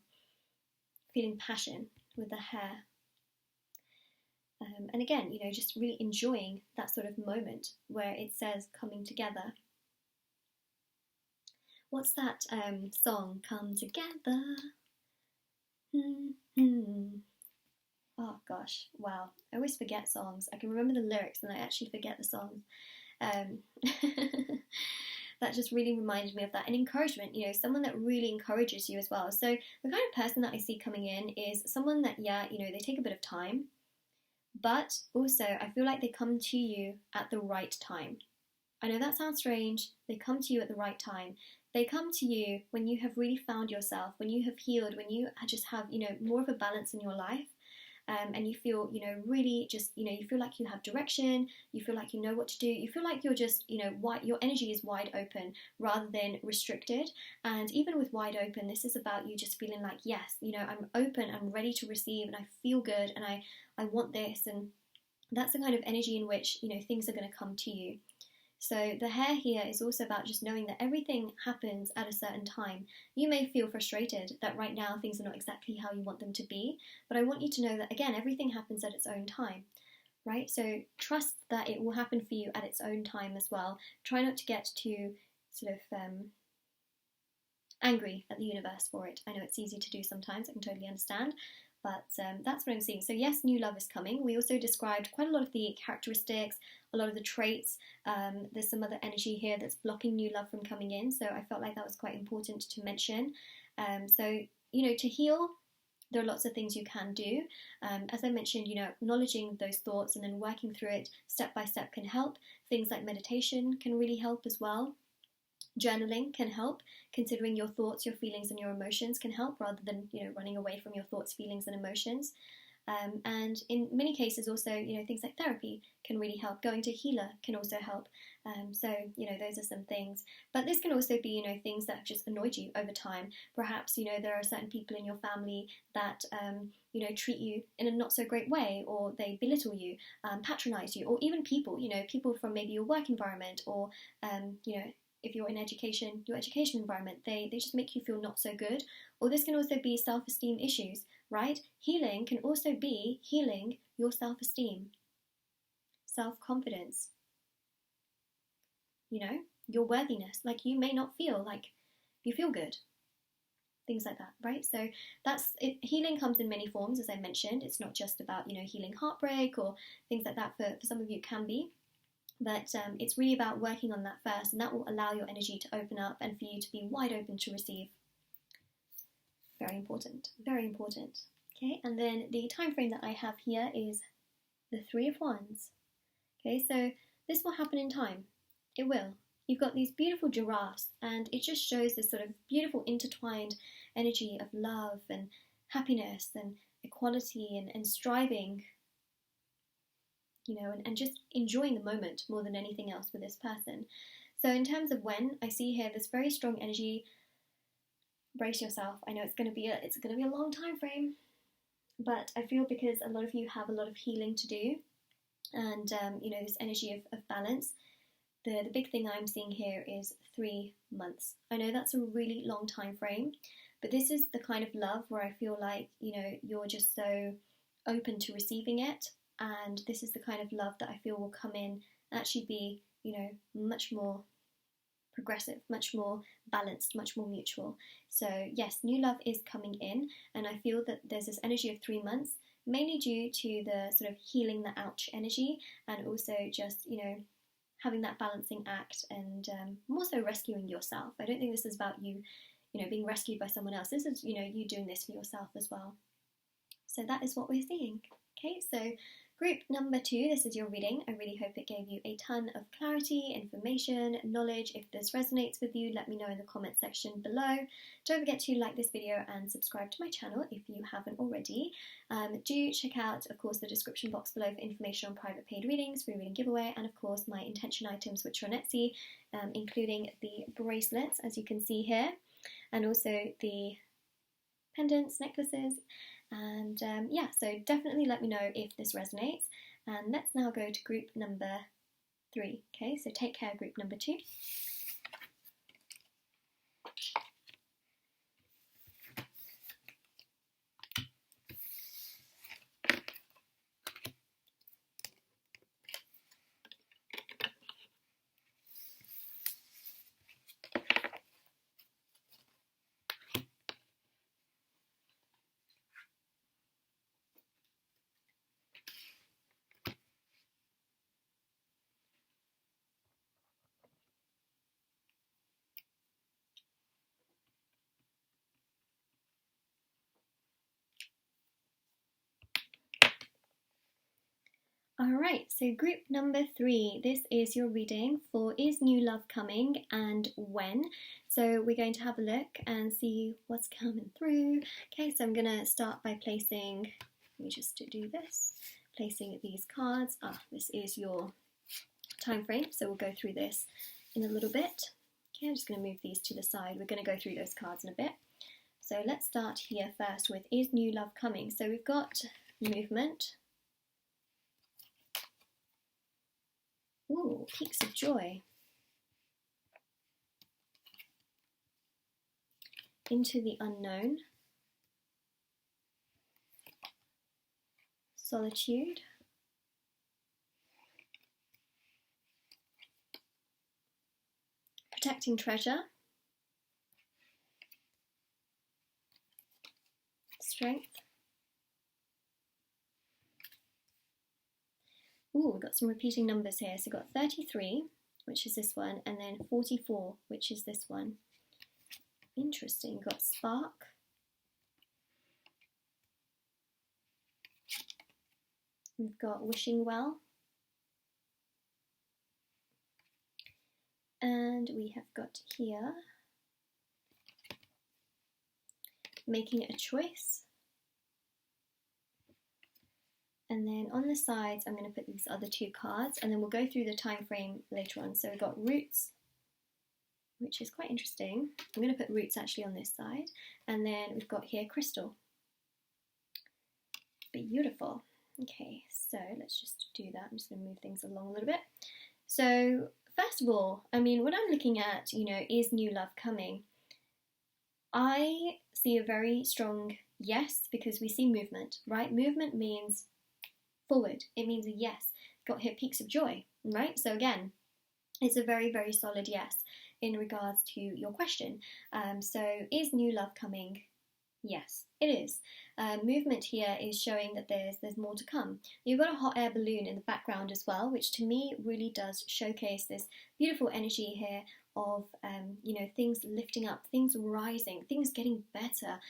Feeling passion with the hair. And again, you know, just really enjoying that sort of moment where it says coming together. What's that song? Come together. Oh gosh, wow. I always forget songs. I can remember the lyrics and I actually forget the songs. That just really reminded me of that. And encouragement, you know, someone that really encourages you as well. So the kind of person that I see coming in is someone that, yeah, you know, they take a bit of time, but also I feel like they come to you at the right time. I know that sounds strange. They come to you at the right time. They come to you when you have really found yourself, when you have healed, when you just have, you know, more of a balance in your life. And you feel, you know, really just, you know, you feel like you have direction, you feel like you know what to do, you feel like you're just, you know, your energy is wide open rather than restricted. And even with wide open, this is about you just feeling like, yes, you know, I'm open, I'm ready to receive, and I feel good, and I want this. And that's the kind of energy in which, you know, things are going to come to you. So the hair here is also about just knowing that everything happens at a certain time. You may feel frustrated that right now things are not exactly how you want them to be, but I want you to know that, again, everything happens at its own time, right? So trust that it will happen for you at its own time as well. Try not to get too sort of angry at the universe for it. I know it's easy to do sometimes, I can totally understand. But that's what I'm seeing. So yes, new love is coming. We also described quite a lot of the characteristics, a lot of the traits. There's some other energy here that's blocking new love from coming in. So I felt like that was quite important to mention. So, you know, to heal, there are lots of things you can do. As I mentioned, you know, acknowledging those thoughts and then working through it step by step can help. Things like meditation can really help as well. Journaling can help. Considering your thoughts, your feelings, and your emotions can help, rather than, you know, running away from your thoughts, feelings, and emotions. And in many cases also, you know, things like therapy can really help. Going to a healer can also help. So, you know, those are some things. But this can also be, you know, things that have just annoyed you over time. Perhaps, you know, there are certain people in your family that, you know, treat you in a not so great way, or they belittle you, patronize you, or even people, you know, people from maybe your work environment, or, you know, if you're in education, your education environment, they just make you feel not so good. Or this can also be self-esteem issues, right? Healing can also be healing your self-esteem, self-confidence, you know, your worthiness. Like, you may not feel like you feel good, things like that, right? So that's it. Healing comes in many forms, as I mentioned. It's not just about, you know, healing heartbreak or things like that. For some of you it can be. But it's really about working on that first, and that will allow your energy to open up and for you to be wide open to receive. Very important, very important. Okay, and then the time frame that I have here is the Three of Wands. Okay, so this will happen in time. It will. You've got these beautiful giraffes, and it just shows this sort of beautiful intertwined energy of love and happiness and equality and striving, you know, and just enjoying the moment more than anything else with this person. So in terms of when, I see here this very strong energy. Brace yourself. I know it's going to be a long time frame, but I feel because a lot of you have a lot of healing to do, and you know, this energy of balance. the big thing I'm seeing here is 3 months. I know that's a really long time frame, but this is the kind of love where I feel like, you know, you're just so open to receiving it, and this is the kind of love that I feel will come in and actually be, you know, much more progressive, much more balanced, much more mutual. So yes, new love is coming in, and I feel that there's this energy of 3 months, mainly due to the sort of healing the ouch energy, and also just, you know, having that balancing act, and more so rescuing yourself. I don't think this is about you, you know, being rescued by someone else. This is, you know, you doing this for yourself as well. So that is what we're seeing. Okay, so group number 2, this is your reading. I really hope it gave you a ton of clarity, information, knowledge. If this resonates with you, let me know in the comment section below. Don't forget to like this video and subscribe to my channel if you haven't already. Do check out, of course, the description box below for information on private paid readings, free reading giveaway, and of course my intention items, which are on Etsy, including the bracelets, as you can see here, and also the pendants, necklaces. And yeah, so definitely let me know if this resonates. And let's now go to group number 3. Okay, so take care, group number 2. Alright, so group number 3, this is your reading for is new love coming and when. So we're going to have a look and see what's coming through. Okay, so I'm going to start by placing, let me just do this, placing these cards. This is your time frame, so we'll go through this in a little bit. Okay, I'm just going to move these to the side. We're going to go through those cards in a bit. So let's start here first with is new love coming. So we've got movement. Ooh, peaks of joy. Into the unknown. Solitude. Protecting treasure. Strength. Ooh, we've got some repeating numbers here. So we've got 33, which is this one, and then 44, which is this one. Interesting. We've got spark. We've got wishing well. And we have got here making a choice. And then on the sides, I'm going to put these other 2 cards, and then we'll go through the time frame later on. So we've got roots, which is quite interesting. I'm going to put roots actually on this side. And then we've got here crystal. Beautiful. Okay, so let's just do that. I'm just going to move things along a little bit. So first of all, I mean, when I'm looking at, you know, is new love coming? I see a very strong yes, because we see movement, right? Movement means forward. It means a yes. Got here peaks of joy, right? So again, it's a very, very solid yes in regards to your question. So is new love coming? Yes, it is. Movement here is showing that there's more to come. You've got a hot air balloon in the background as well, which to me really does showcase this beautiful energy here of you know, things lifting up, things rising, things getting better,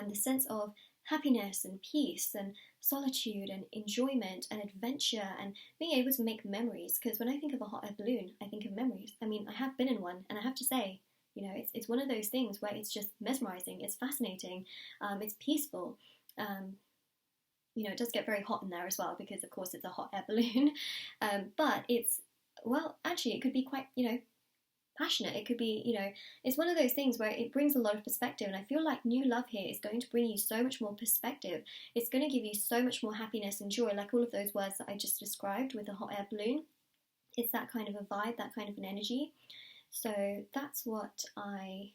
the sense of happiness and peace and solitude and enjoyment and adventure and being able to make memories. Because when I think of a hot air balloon, I think of memories. I mean, I have been in one, and I have to say, you know, it's one of those things where it's just mesmerizing, it's fascinating, it's peaceful. You know, it does get very hot in there as well, because of course it's a hot air balloon, but it's, well, actually it could be quite, you know, passionate. It could be, you know, it's one of those things where it brings a lot of perspective, and I feel like new love here is going to bring you so much more perspective. It's going to give you so much more happiness and joy, like all of those words that I just described with the hot air balloon. It's that kind of a vibe, that kind of an energy. So that's what I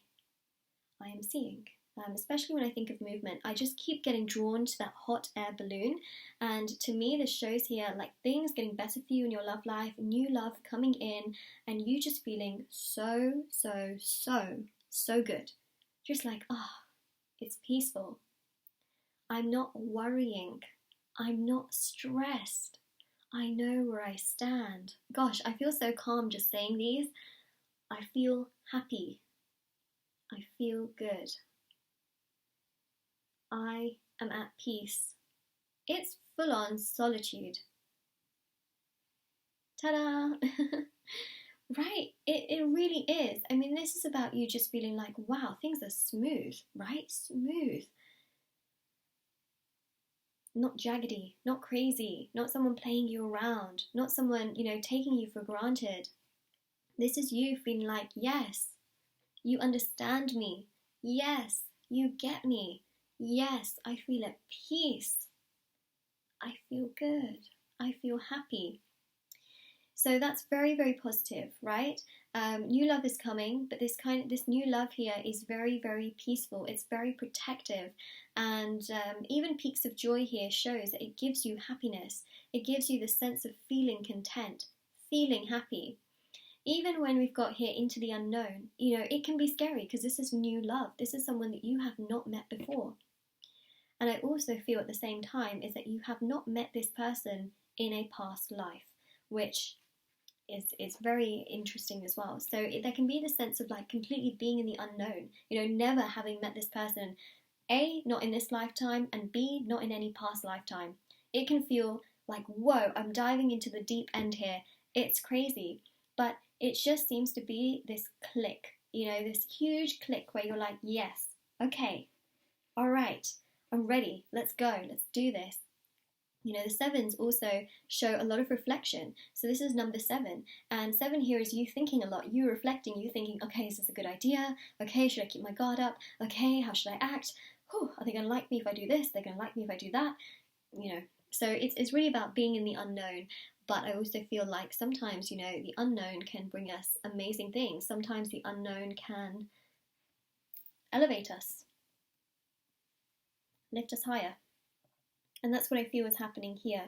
am seeing. Especially when I think of movement, I just keep getting drawn to that hot air balloon. And to me, this shows here like things getting better for you in your love life, new love coming in, and you just feeling so good. Just like, it's peaceful. I'm not worrying. I'm not stressed. I know where I stand. Gosh, I feel so calm just saying these. I feel happy. I feel good. I am at peace. It's full on solitude. Ta-da! Right, it really is. I mean, this is about you just feeling like, wow, things are smooth, right? Smooth. Not jaggedy, not crazy, not someone playing you around, not someone, taking you for granted. This is you feeling like, yes, you understand me. Yes, you get me. Yes, I feel at peace. I feel good. I feel happy. So that's very, very positive, right? New love is coming, but this new love here is very, very peaceful. It's very protective, and even peaks of joy here shows that it gives you happiness. It gives you the sense of feeling content, feeling happy. Even when we've got here into the unknown, it can be scary because this is new love. This is someone that you have not met before. And I also feel at the same time is that you have not met this person in a past life, which is very interesting as well. So there can be the sense of like completely being in the unknown, never having met this person, A, not in this lifetime, and B, not in any past lifetime. It can feel like, whoa, I'm diving into the deep end here. It's crazy. But it just seems to be this click, this huge click where you're like, yes, okay, all right, I'm ready. Let's go. Let's do this. The sevens also show a lot of reflection. So this is number 7. And 7 here is you thinking a lot. You reflecting, you thinking, okay, is this a good idea? Okay, should I keep my guard up? Okay, how should I act? Are they going to like me if I do this? They're going to like me if I do that? So it's really about being in the unknown. But I also feel like sometimes, the unknown can bring us amazing things. Sometimes the unknown can elevate us, lift us higher. And that's what I feel is happening here.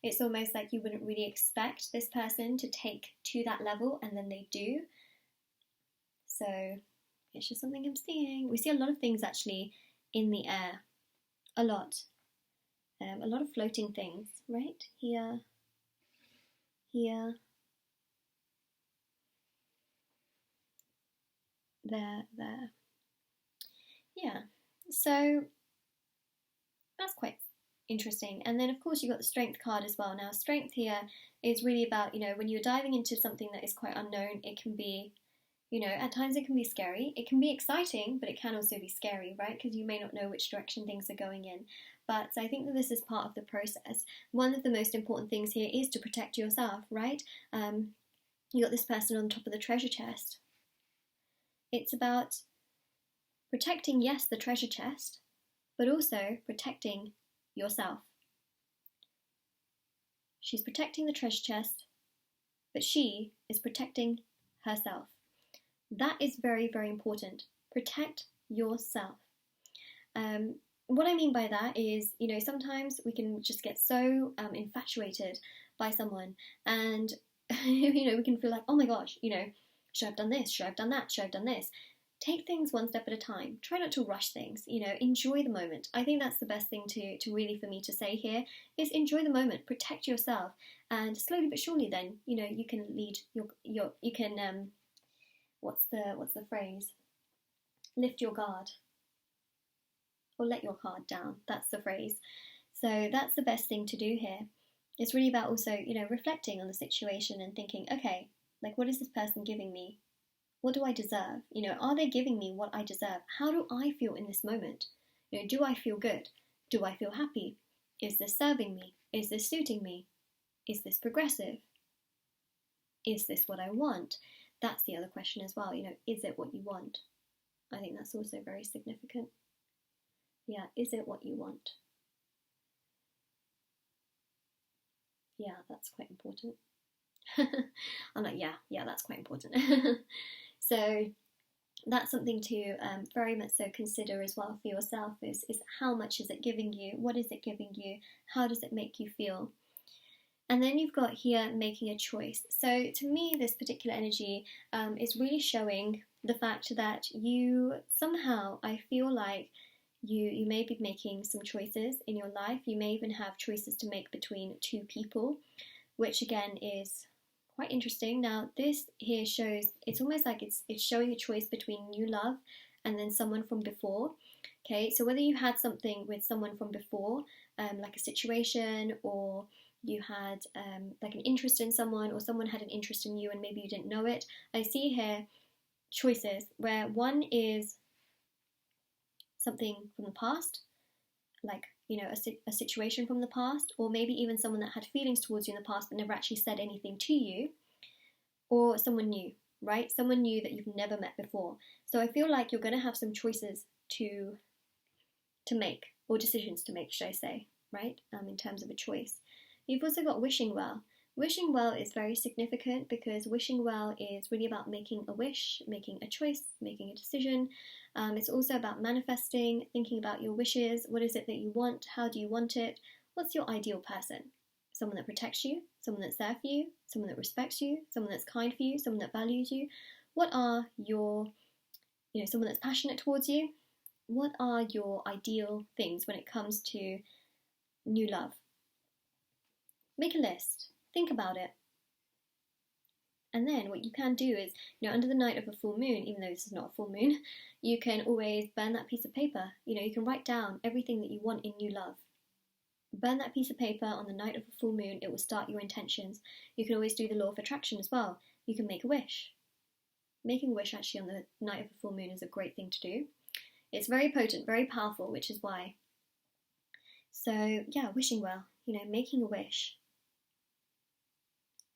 It's almost like you wouldn't really expect this person to take to that level, and then they do. So it's just something I'm seeing. We see a lot of things actually in the air. A lot of floating things, right? Here, there. Yeah, so that's quite interesting. And then of course you've got the strength card as well. Now strength here is really about, when you're diving into something that is quite unknown, it can be, at times it can be scary. It can be exciting, but it can also be scary, right? Because you may not know which direction things are going in. But I think that this is part of the process. One of the most important things here is to protect yourself, right? You got this person on top of the treasure chest. It's about protecting, yes, the treasure chest, but also protecting yourself. She's protecting the treasure chest, but she is protecting herself. That is very, very important. Protect yourself. What I mean by that is, sometimes we can just get so infatuated by someone, and we can feel like, oh my gosh, should I have done this? Should I have done that? Should I have done this? Take things one step at a time. Try not to rush things, enjoy the moment. I think that's the best thing to really for me to say here is enjoy the moment, protect yourself, and slowly but surely then, you can lead you can, what's the phrase? Lift your guard. Or let your guard down. That's the phrase. So that's the best thing to do here. It's really about also, reflecting on the situation and thinking, okay, like what is this person giving me? What do I deserve? Are they giving me what I deserve? How do I feel in this moment? Do I feel good? Do I feel happy? Is this serving me? Is this suiting me? Is this progressive? Is this what I want? That's the other question as well. Is it what you want? I think that's also very significant. Yeah, is it what you want? Yeah, that's quite important. I'm like, yeah, that's quite important. So that's something to very much so consider as well for yourself, is how much is it giving you? What is it giving you? How does it make you feel? And then you've got here making a choice. So to me, this particular energy is really showing the fact that you somehow, I feel like you may be making some choices in your life. You may even have choices to make between two people, which again is quite interesting. Now this here shows, it's almost like it's showing a choice between new love and then someone from before. Okay, so whether you had something with someone from before, like a situation, or you had like an interest in someone, or someone had an interest in you and maybe you didn't know it. I see here choices where one is something from the past, like, you know, a situation from the past, or maybe even someone that had feelings towards you in the past but never actually said anything to you, or someone new, right? Someone new that you've never met before. So I feel like you're going to have some choices to make, or decisions to make, should I say, right? In terms of a choice. You've also got wishing well. Wishing well is very significant because wishing well is really about making a wish, making a choice, making a decision. It's also about manifesting, thinking about your wishes. What is it that you want? How do you want it? What's your ideal person? Someone that protects you, someone that's there for you, someone that respects you, someone that's kind for you, someone that values you. What are your, you know, someone that's passionate towards you? What are your ideal things when it comes to new love? Make a list. Think about it. And then what you can do is, you know, under the night of a full moon, even though this is not a full moon, you can always burn that piece of paper. You know, you can write down everything that you want in new love. Burn that piece of paper on the night of a full moon. It will start your intentions. You can always do the law of attraction as well. You can make a wish. Making a wish actually on the night of a full moon is a great thing to do. It's very potent, very powerful, which is why. So yeah, wishing well, you know, making a wish.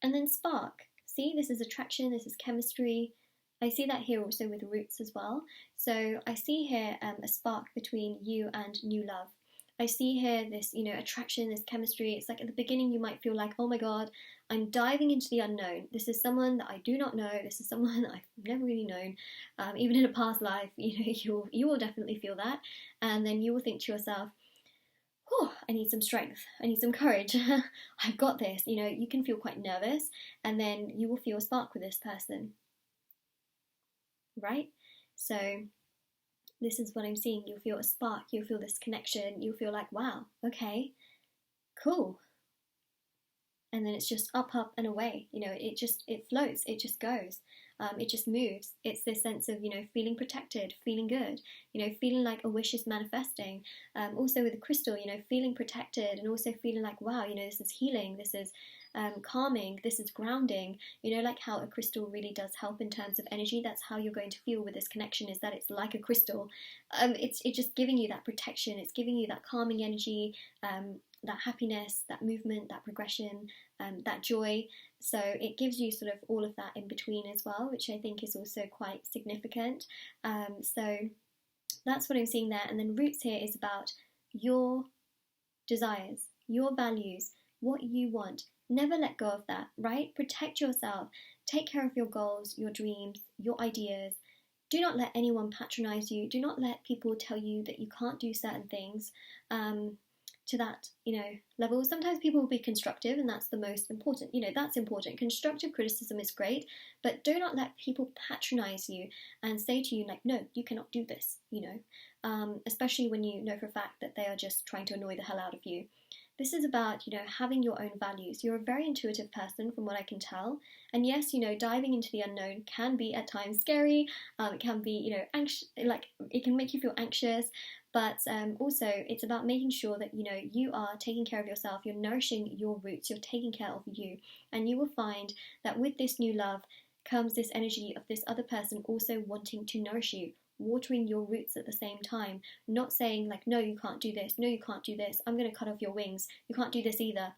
And then spark. See, this is attraction, this is chemistry. I see that here also with roots as well. So I see here a spark between you and new love. I see here this, you know, attraction, this chemistry. It's like at the beginning you might feel like, oh my God, I'm diving into the unknown. This is someone that I do not know. This is someone that I've never really known. Even in a past life, you know, you will definitely feel that. And then you will think to yourself, oh, I need some strength, I need some courage, I've got this. You know, you can feel quite nervous, and then you will feel a spark with this person, right? So this is what I'm seeing. You'll feel a spark, you'll feel this connection, you'll feel like, wow, okay, cool. And then it's just up and away. You know, it floats, it just goes. It just moves. It's this sense of, you know, feeling protected, feeling good, you know, feeling like a wish is manifesting. Also with the crystal, you know, feeling protected and also feeling like, wow, you know, this is healing, this is calming, this is grounding. You know, like how a crystal really does help in terms of energy. That's how you're going to feel with this connection, is that it's like a crystal. It's just giving you that protection. It's giving you that calming energy, that happiness, that movement, that progression, that joy. So it gives you sort of all of that in between as well, which I think is also quite significant. So that's what I'm seeing there. And then roots here is about your desires, your values, what you want. Never let go of that, right? Protect yourself. Take care of your goals, your dreams, your ideas. Do not let anyone patronize you. Do not let people tell you that you can't do certain things. To that, you know, level. Sometimes people will be constructive, and that's the most important. You know, that's important. Constructive criticism is great, but do not let people patronize you and say to you like, no, you cannot do this, you know, especially when you know for a fact that they are just trying to annoy the hell out of you. This is about, you know, having your own values. You're a very intuitive person from what I can tell. And yes, you know, diving into the unknown can be at times scary. It can be, you know, anxious, like it can make you feel anxious. But also it's about making sure that, you know, you are taking care of yourself, you're nourishing your roots, you're taking care of you. And you will find that with this new love comes this energy of this other person also wanting to nourish you, watering your roots at the same time, not saying like, no, you can't do this, no, you can't do this, I'm going to cut off your wings, you can't do this either.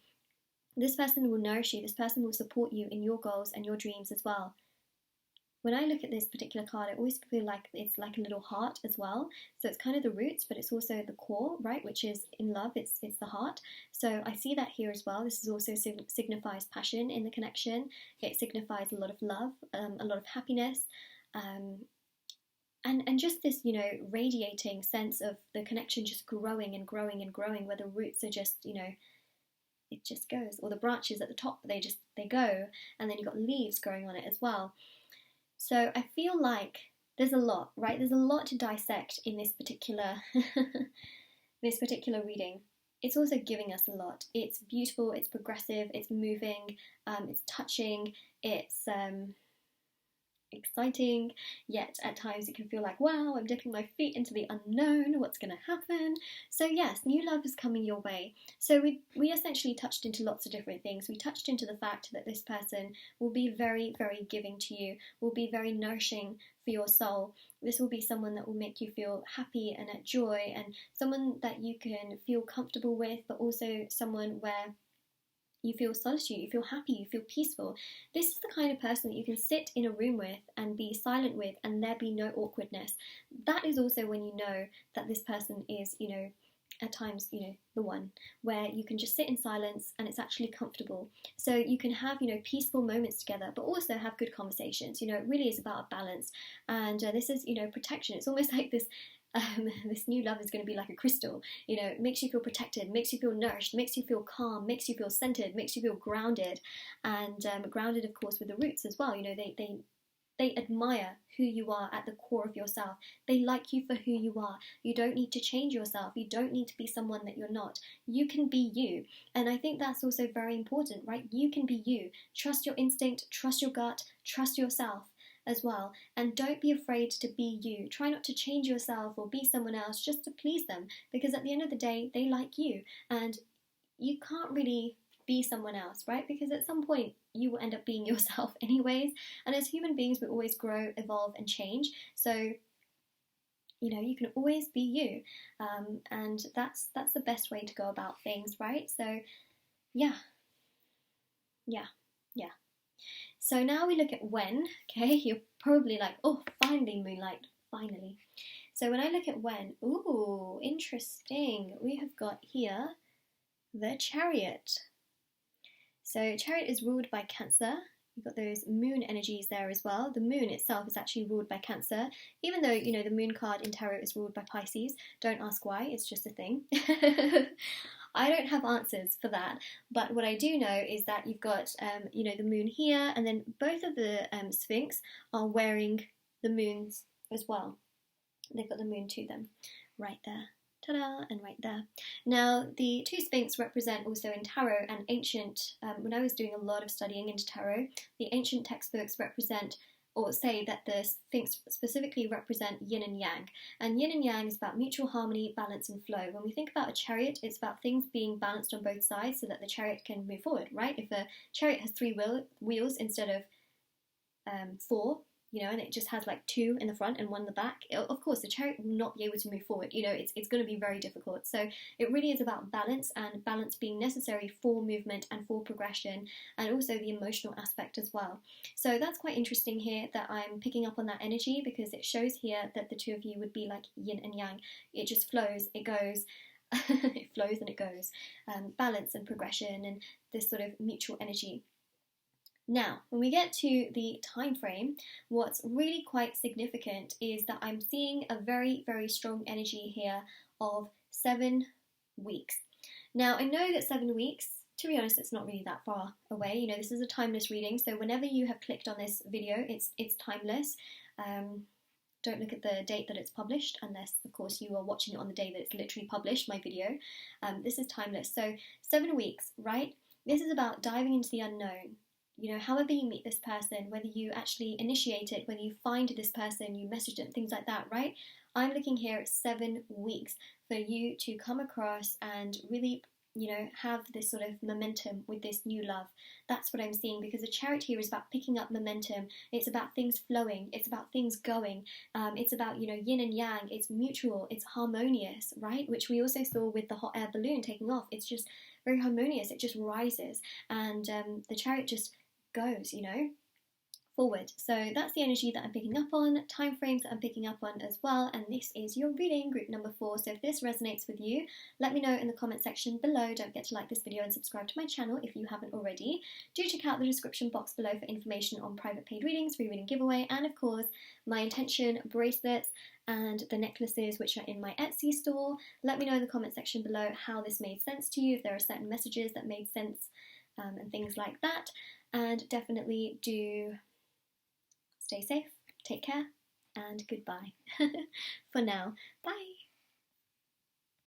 This person will nourish you, this person will support you in your goals and your dreams as well. when I look at this particular card, I always feel like it's like a little heart as well. So it's kind of the roots, but it's also the core, right? Which is in love, it's the heart. So I see that here as well. This is also signifies passion in the connection. It signifies a lot of love, a lot of happiness, and just this, you know, radiating sense of the connection just growing and growing and growing, where the roots are just, you know, it just goes, or the branches at the top, they go, and then you've got leaves growing on it as well. So I feel like there's a lot, right? There's a lot to dissect in this particular this particular reading. It's also giving us a lot. It's beautiful, it's progressive, it's moving, it's touching, it's exciting, yet at times it can feel like, wow, I'm dipping my feet into the unknown, what's going to happen? So yes, new love is coming your way. So we essentially touched into lots of different things. We touched into the fact that this person will be very, very giving to you, will be very nourishing for your soul. This will be someone that will make you feel happy and at joy, and someone that you can feel comfortable with, but also someone where you feel solitude, you feel happy, you feel peaceful. This is the kind of person that you can sit in a room with and be silent with, and there be no awkwardness. That is also when you know that this person is, you know, at times, you know, the one where you can just sit in silence and it's actually comfortable. So you can have, you know, peaceful moments together, but also have good conversations. You know, it really is about a balance. And this is, you know, protection. It's almost like this this new love is going to be like a crystal. You know, it makes you feel protected, makes you feel nourished, makes you feel calm, makes you feel centered, makes you feel grounded, and grounded, of course, with the roots as well. You know, they admire who you are at the core of yourself. They like you for who you are. You don't need to change yourself. You don't need to be someone that you're not. You can be you. And I think that's also very important, right? You can be you. Trust your instinct, trust your gut, trust yourself as well, and don't be afraid to be you. Try not to change yourself or be someone else just to please them, because at the end of the day they like you, and you can't really be someone else, right? Because at some point you will end up being yourself anyways, and as human beings we always grow, evolve and change. So you know, you can always be you, and that's the best way to go about things, right? So yeah. So now we look at when, okay? You're probably like, oh, finally, Moonlight, finally. So when I look at when, ooh, interesting. We have got here the Chariot. So Chariot is ruled by Cancer. You've got those moon energies there as well. The moon itself is actually ruled by Cancer, even though, you know, the moon card in tarot is ruled by Pisces. Don't ask why, it's just a thing. I don't have answers for that, but what I do know is that you've got, you know, the moon here, and then both of the Sphinx are wearing the moons as well. They've got the moon to them, right there, ta-da, and right there. Now, the two Sphinx represent also in tarot and ancient, when I was doing a lot of studying into tarot, the ancient textbooks represent or say that the Sphinx specifically represent yin and yang. And yin and yang is about mutual harmony, balance and flow. When we think about a chariot, it's about things being balanced on both sides so that the chariot can move forward, right? If a chariot has three wheels instead of four, you know, and it just has like two in the front and one in the back, of course the chariot will not be able to move forward. You know, it's going to be very difficult. So it really is about balance, and balance being necessary for movement and for progression, and also the emotional aspect as well. So that's quite interesting here that I'm picking up on that energy, because it shows here that the two of you would be like yin and yang. It just flows, it goes, it flows and it goes. Balance and progression and this sort of mutual energy. Now, when we get to the time frame, what's really quite significant is that I'm seeing a very, very strong energy here of 7 weeks. Now, I know that 7 weeks, to be honest, it's not really that far away. You know, this is a timeless reading, so whenever you have clicked on this video, it's timeless. Don't look at the date that it's published, unless, of course, you are watching it on the day that it's literally published, my video. This is timeless. So 7 weeks, right? This is about diving into the unknown. You know, however you meet this person, whether you actually initiate it, whether you find this person, you message them, things like that, right? I'm looking here at 7 weeks for you to come across and really, you know, have this sort of momentum with this new love. That's what I'm seeing, because the Chariot here is about picking up momentum. It's about things flowing. It's about things going. It's about, you know, yin and yang. It's mutual. It's harmonious, right? Which we also saw with the hot air balloon taking off. It's just very harmonious. It just rises, and the Chariot just goes, you know, forward. So that's the energy that I'm picking up on, time frames that I'm picking up on as well, and this is your reading, group number 4. So if this resonates with you, let me know in the comment section below. Don't forget to like this video and subscribe to my channel if you haven't already. Do check out the description box below for information on private paid readings, free reading giveaway, and of course my intention bracelets and the necklaces which are in my Etsy store. Let me know in the comment section below how this made sense to you, if there are certain messages that made sense and things like that. And definitely do stay safe, take care, and goodbye for now. Bye!